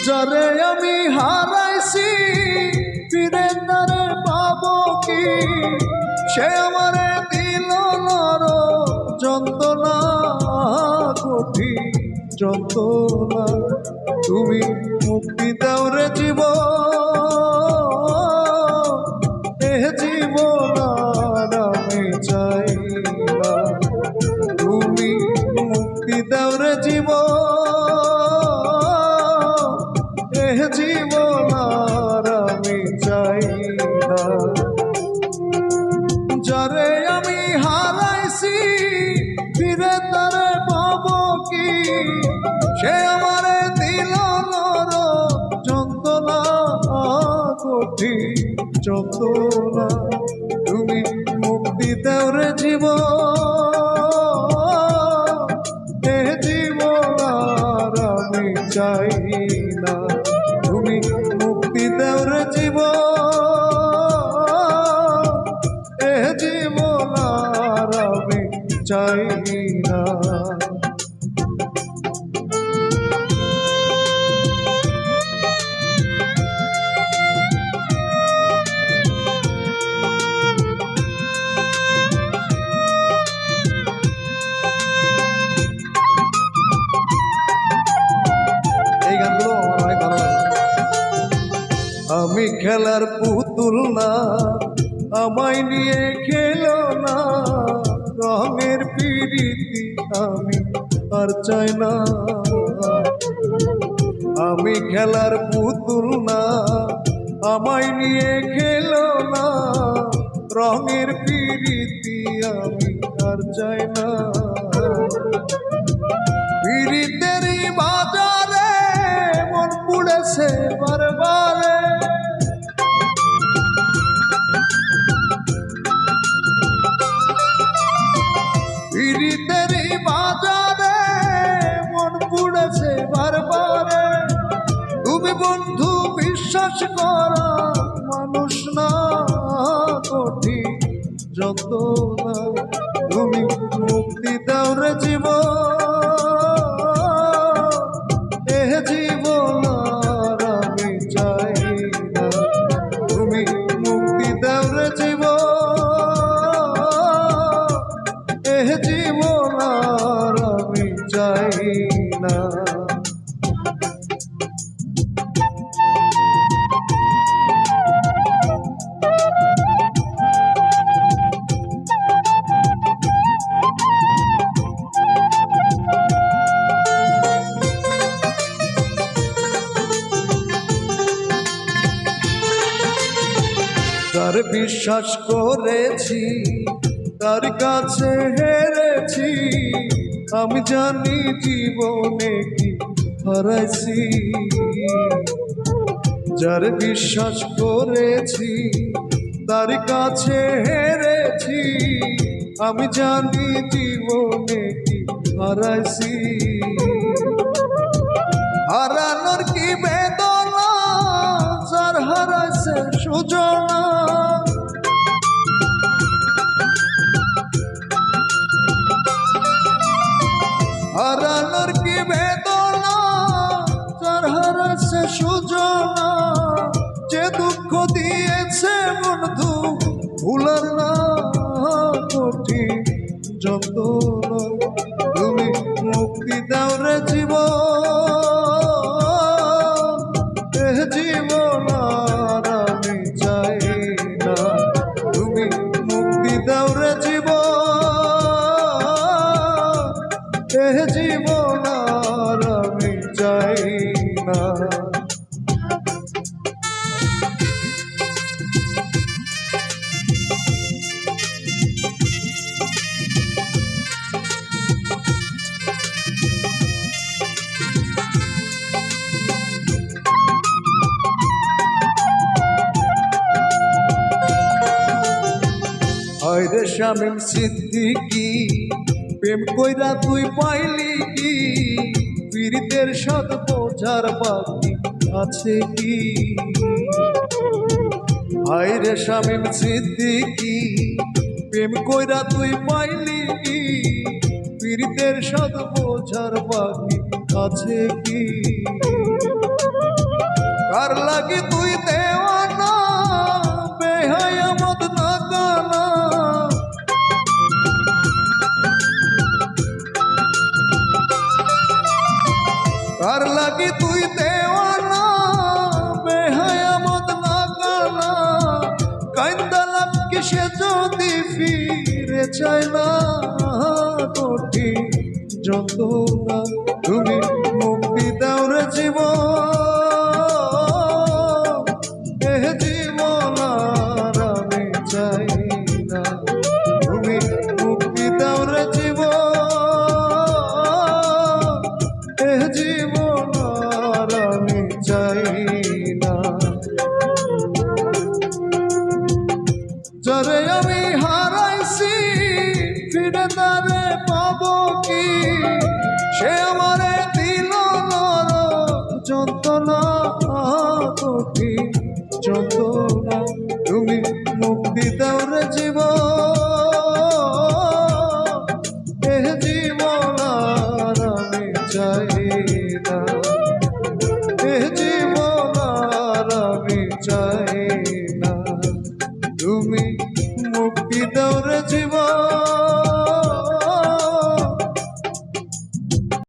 যারে আমি হারাইছি ফিরে তারে পাবো কি? সে আমারে দিল নরো যন্ত্রণা, কঠিন যন্ত্রণা। তুমি মুক্তি দাও রে জীবন, এ জীবন আর আমি চাই না। তুমি মুক্তি দাও রে জীবন, এ জীবন আর আমি চাই না। যারে আমি হারাইছি ফিরে তারে পাবো কি? সে আমারে দিল নরো যন্ত্রণা, কঠিন যন্ত্রণা। তুমি মুক্তি দাও রে জীবন, এ জীবন আর আমি চাই না। তুমি মুক্তি দাও রে জীবন, এ জীবন আর আমি চাই না। এই গানগুলো আমার অনেক ভালো লাগে। আমি খেলার পুতুল না, আমায় নিয়ে খেলো না, রঙের পিরিতি আমি আর চাই না। আমি খেলার পুতুল না, আমায় নিয়ে খেলো না, রঙের পিরিতি আমি আর চাই না। পিরিতেরই বাজারে মন পুড়েছে বারবারে, পিরিতেরই বাজারে মন পুড়েছে বারবারে। তুমি বন্ধু বিশ্বাস করা মানুষ না, কঠিন যন্ত্রণা। তুমি মুক্তি দাও রে জীবন, এ জীবন আর আমি চাই না। তুমি মুক্তি দাও রে জীবন, এ জীবন আর আমি চাই না। তার বিশ্বাস করেছি, তার কাছে হেরেছি, আমি জানি জীবনে কি হারাইছি। যার বিশ্বাস করেছি, তার কাছে হেরেছি, আমি জানি জীবনে কি হারাইছি। হারানোর কি বেদনা, যার হারাইছে সুজনা। হারানোর কি বেদনা, যার হারাইছে সুজনা। যে দুঃখ দিয়েছে বন্ধু ভুলার না, কঠিন যন্ত্রণা। তুমি মুক্তি দাও রে জীবন, এ জীবন আর আমি চাই না। তুমি মুক্তি দাও রে জীবন, এ জীবন আর আমি চাই না। হায়রে শামীম সিদ্দিকী, প্রেম কইরা তুই পাইলি কি? পীড়িতের সাথ বোঝার বাকি আছে কি? হায়রে শামীম সিদ্দিকী, প্রেম কইরা তুই পাইলি কি? পীড়িতের সাথ বোঝার বাকি আছে কি? কার লাগি তুই দেওয়ানা বেহায়া মদ না গানা কার লাগি তুই দেওয়ানা বেহায়া মদ না গানা কান্দা লাগি সে যদি ফিরে চায় না কঠিন যন্ত্রণা তুমি মুক্তি দাও রে জীবন এ জীবন আর আমি চাই না তুমি মুক্তি দাও রে জীবন এ জীবন আর আমি চাই না যারে আমি হারাইছি ফিরে তারে পাবো